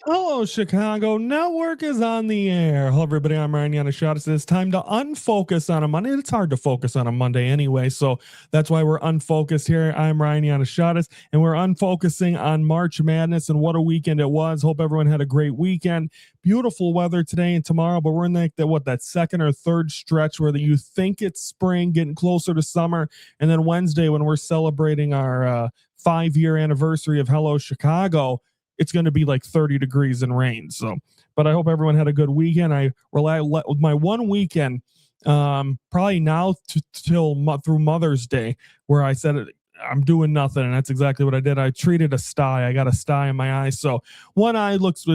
Hello, Chicago. Network is on the air. Hello, everybody. I'm Ryan Yanishadis. It's time to unfocus on a Monday. It's hard to focus on a Monday anyway, so that's why we're unfocused here. I'm Ryan Yanishadis, and we're unfocusing on March Madness and what a weekend it was. Hope everyone had a great weekend. Beautiful weather today and tomorrow, but we're in that second or third stretch where you think it's spring, getting closer to summer, and then Wednesday when we're celebrating our 5-year anniversary of Hello Chicago, it's going to be like 30 degrees and rain. So, but I hope everyone had a good weekend. I rely with my one weekend, probably now till through Mother's Day, where I said I'm doing nothing, and that's exactly what I did. I treated a sty. I got a sty in my eye, so one eye looks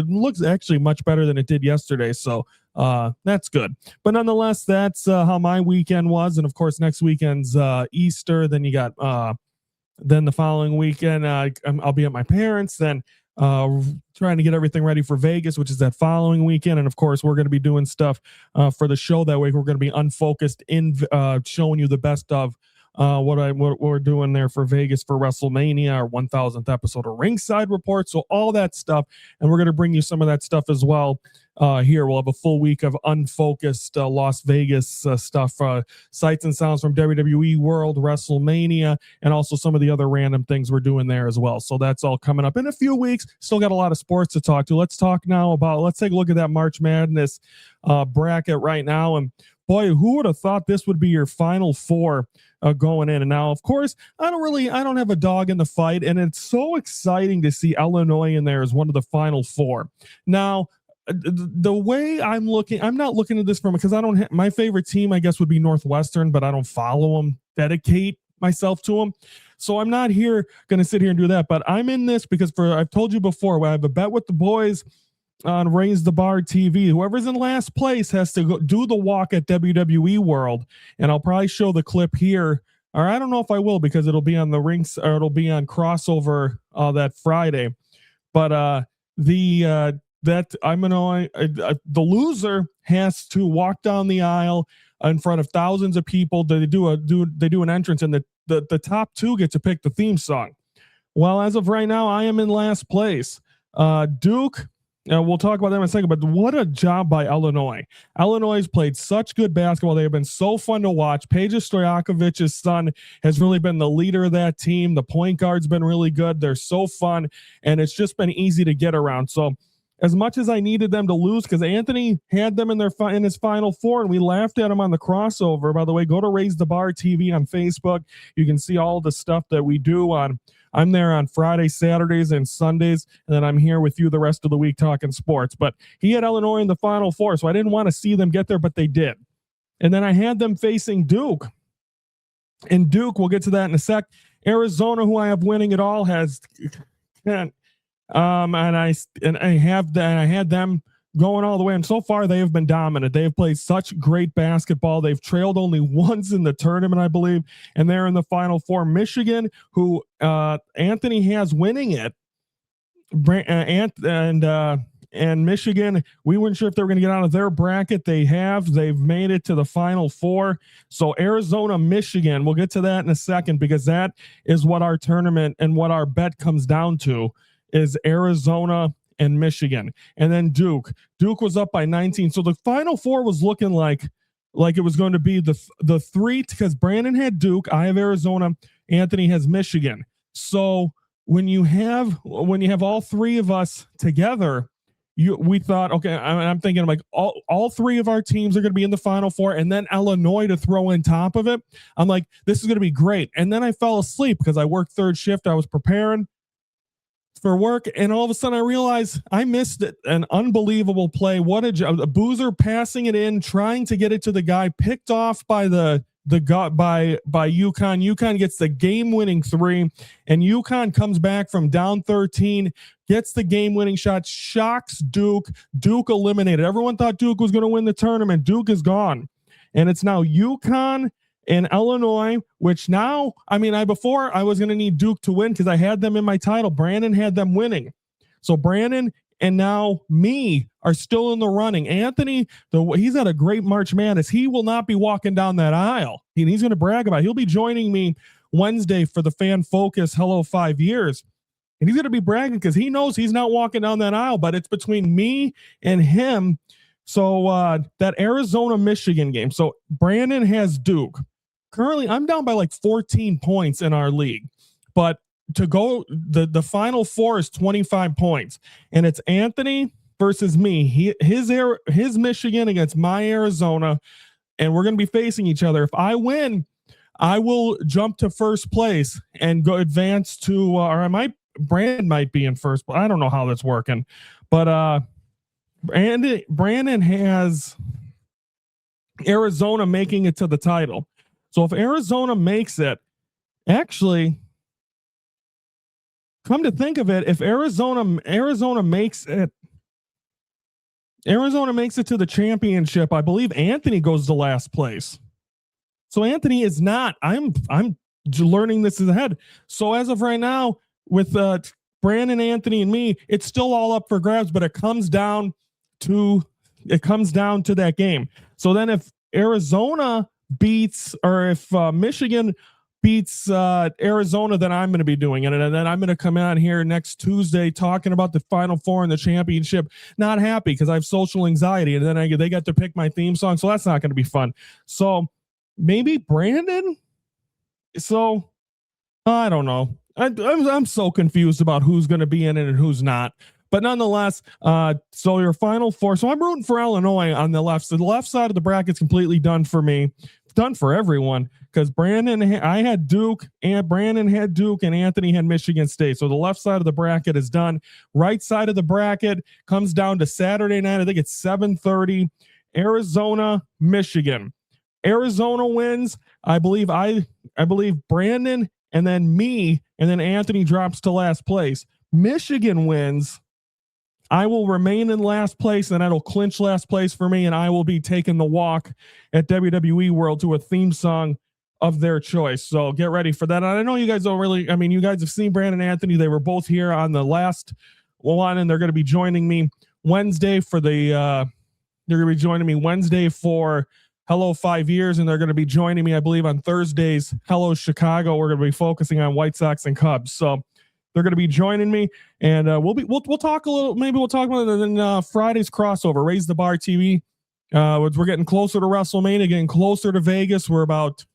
actually much better than it did yesterday. So that's good. But nonetheless, that's how my weekend was, and of course, next weekend's Easter. Then you got then the following weekend, I'll be at my parents'. Then trying to get everything ready for Vegas, which is that following weekend. And of course, we're going to be doing stuff for the show that week. We're going to be unfocused in showing you the best of what we're doing there for Vegas for WrestleMania, our 1000th episode of Ringside Report. So all that stuff, and we're going to bring you some of that stuff as well. Here we'll have a full week of unfocused Las Vegas stuff, sights and sounds from WWE World, WrestleMania, and also some of the other random things we're doing there as well. So that's all coming up in a few weeks. Still got a lot of sports to talk to. Let's take a look at that March Madness bracket right now. And boy, who would have thought this would be your Final Four going in? And now, of course, I don't have a dog in the fight, and it's so exciting to see Illinois in there as one of the Final Four. Now, the way I'm not looking at this from, because I don't my favorite team, I guess, would be Northwestern, but I don't follow them, dedicate myself to them. So I'm not going to sit here and do that, but I'm in this because I've told you before, I have a bet with the boys on Raise the Bar TV. Whoever's in last place has to go do the walk at WWE World, and I'll probably show the clip here, or I don't know if I will, because it'll be on the rinks, or it'll be on crossover that Friday. But that I'm gonna the loser has to walk down the aisle in front of thousands of people. They do an entrance, and the top two get to pick the theme song. Well, as of right now, I am in last place. Duke. We'll talk about them in a second, but what a job by Illinois. Illinois has played such good basketball. They have been so fun to watch. Peja Stojakovic's son has really been the leader of that team. The point guard's been really good. They're so fun, and it's just been easy to get around. So as much as I needed them to lose, because Anthony had them in his Final Four, and we laughed at him on the crossover. By the way, go to Raise the Bar TV on Facebook. You can see all the stuff that we do I'm there on Fridays, Saturdays, and Sundays, and then I'm here with you the rest of the week talking sports. But he had Illinois in the Final Four, so I didn't want to see them get there, but they did. And then I had them facing Duke. And Duke, we'll get to that in a sec. Arizona, who I have winning it all, has and I had them going all the way, and so far they have been dominant. They have played such great basketball. They've trailed only once in the tournament, I believe, and they're in the Final Four. Michigan, who Anthony has winning it, and Michigan, we weren't sure if they were going to get out of their bracket. They've made it to the Final Four. So Arizona, Michigan, we'll get to that in a second, because that is what our tournament and what our bet comes down to, is Arizona and Michigan. And then Duke was up by 19. So the Final Four was looking like it was going to be the three, because Brandon had Duke, I have Arizona, Anthony has Michigan. So when you have all three of us together, we thought, okay, I'm thinking like all three of our teams are going to be in the Final Four, and then Illinois to throw in top of it. I'm like, this is going to be great. And then I fell asleep because I worked third shift. I was preparing for work, and all of a sudden I realized I missed it. An unbelievable play. What a job. A Boozer passing it in, trying to get it to the guy, picked off by by UConn. UConn gets the game-winning three, and UConn comes back from down 13, gets the game-winning shot, shocks Duke. Duke eliminated. Everyone thought Duke was going to win the tournament. Duke is gone, and it's now UConn and Illinois, which now, before I was going to need Duke to win because I had them in my title. Brandon had them winning. So Brandon and now me are still in the running. Anthony, he's had a great March Madness. He will not be walking down that aisle. He's going to brag about it. He'll be joining me Wednesday for the Fan Focus Hello 5 Years. and he's going to be bragging because he knows he's not walking down that aisle, but it's between me and him. So that Arizona Michigan game. So Brandon has Duke. Currently, I'm down by like 14 points in our league, but to go the final four is 25 points, and it's Anthony versus me. His Michigan against my Arizona, and we're going to be facing each other. If I win, I will jump to first place and go advance to, Brandon might be in first. I don't know how that's working, but Brandon has Arizona making it to the title. So if Arizona makes it, actually, come to think of it, if Arizona makes it to the championship, I believe Anthony goes to last place. So Anthony is not. I'm learning this ahead. So as of right now, with Brandon, Anthony, and me, it's still all up for grabs, but it comes down to that game. So then if Arizona beats, or if Michigan beats Arizona, then I'm going to be doing it. And then I'm going to come out here next Tuesday talking about the Final Four and the championship. Not happy because I have social anxiety, and then they got to pick my theme song. So that's not going to be fun. So maybe Brandon. So I don't know. I'm so confused about who's going to be in it and who's not. But nonetheless, so your Final Four. So I'm rooting for Illinois on the left. So the left side of the bracket's completely done for me. Done for everyone, because I had Duke, and Brandon had Duke, and Anthony had Michigan State. So the left side of the bracket is done. Right side of the bracket comes down to Saturday night. I think it's 7:30. Arizona, Michigan. Arizona wins. I believe Brandon, and then me, and then Anthony drops to last place. Michigan wins. I will remain in last place, and that'll clinch last place for me, and I will be taking the walk at WWE World to a theme song of their choice. So get ready for that. And I know you guys don't really, you guys have seen Brandon and Anthony. They were both here on the last one, and they're going to be joining me Wednesday for Hello 5 Years, and they're going to be joining me, I believe, on Thursdays, Hello Chicago. We're going to be focusing on White Sox and Cubs. So they're going to be joining me, and we'll talk a little. Maybe we'll talk about it in Friday's crossover. Raise the Bar TV. We're getting closer to WrestleMania, getting closer to Vegas. We're about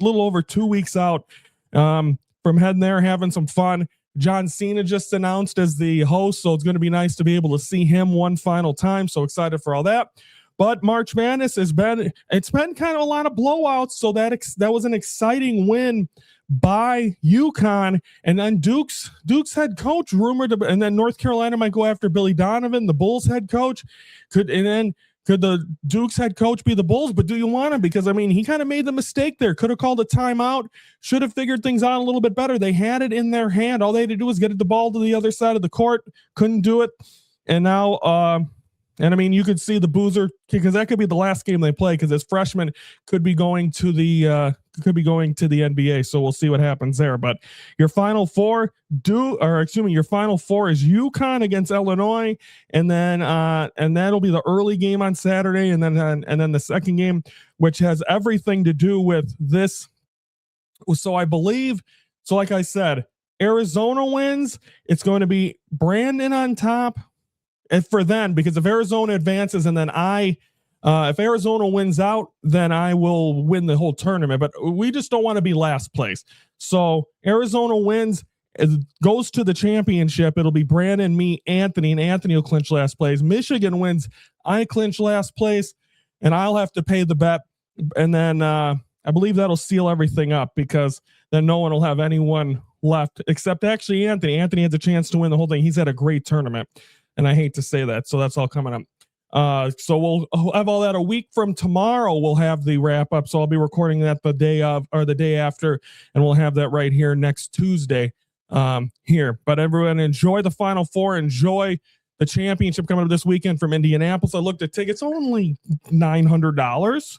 a little over 2 weeks out from heading there, having some fun. John Cena just announced as the host, so it's going to be nice to be able to see him one final time. So excited for all that. But March Madness it's been kind of a lot of blowouts. So that was an exciting win by UConn, and then Duke's head coach rumored to, and then North Carolina might go after Billy Donovan, the Bulls head coach. Could the Duke's head coach be the Bulls? But do you want him? Because he kind of made the mistake there. Could have called a timeout. Should have figured things out a little bit better. They had it in their hand. All they had to do was get the ball to the other side of the court. Couldn't do it. And now you could see the Boozer, because that could be the last game they play, because as freshmen could be going to the NBA. So we'll see what happens there. But your Final Four your Final Four is UConn against Illinois, and then that'll be the early game on Saturday, and then the second game, which has everything to do with this. So I believe, like I said, Arizona wins. It's going to be Brandon on top. And for then, because if Arizona advances, and then if Arizona wins out, then I will win the whole tournament. But we just don't want to be last place. So Arizona wins, it goes to the championship. It'll be Brandon, me, Anthony, and Anthony will clinch last place. Michigan wins, I clinch last place, and I'll have to pay the bet. And then I believe that'll seal everything up, because then no one will have anyone left except actually Anthony. Anthony has a chance to win the whole thing. He's had a great tournament. And I hate to say that. So that's all coming up. So we'll have all that a week from tomorrow. We'll have the wrap up. So I'll be recording that the day of, or the day after, and we'll have that right here next Tuesday here. But everyone, enjoy the Final Four. Enjoy the championship coming up this weekend from Indianapolis. I looked at tickets, only $900.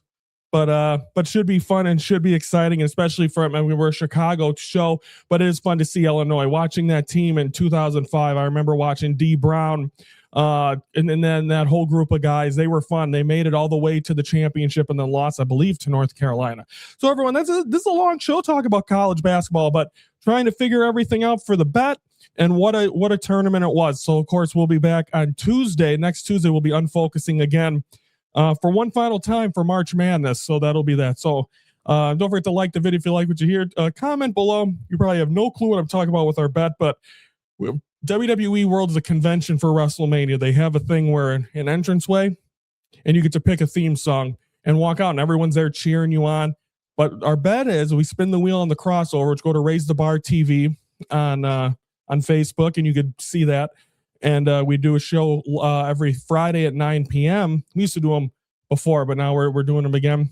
But should be fun and should be exciting, especially for, we're a Chicago show, but it is fun to see Illinois. Watching that team in 2005, I remember watching D. Brown, and then that whole group of guys. They were fun. They made it all the way to the championship and then lost, I believe, to North Carolina. So everyone, this is a long show talking about college basketball, but trying to figure everything out for the bet. And what a tournament it was. So of course we'll be back on Tuesday. Next Tuesday we'll be unfocusing again for one final time for March Madness. So that'll be that. So don't forget to like the video if you like what you hear. Comment below. You probably have no clue what I'm talking about with our bet, but WWE World is a convention for WrestleMania. They have a thing where an entranceway, and you get to pick a theme song and walk out, and everyone's there cheering you on. But our bet is we spin the wheel on the crossover, which go to Raise the Bar TV on Facebook, and you could see that. And we do a show every Friday at 9 p.m. We used to do them before, but now we're doing them again.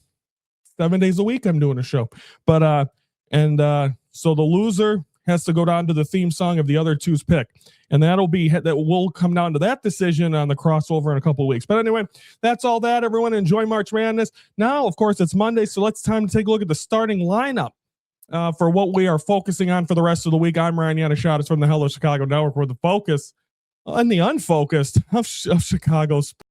7 days a week I'm doing a show. But so the loser has to go down to the theme song of the other two's pick. And that will come down to that decision on the crossover in a couple of weeks. But anyway, that's all that. Everyone enjoy March Madness. Now, of course, it's Monday, so it's time to take a look at the starting lineup for what we are focusing on for the rest of the week. I'm Ryan Yanishotis from the Hello Chicago Network, where the focus and the unfocused of Chicago sports.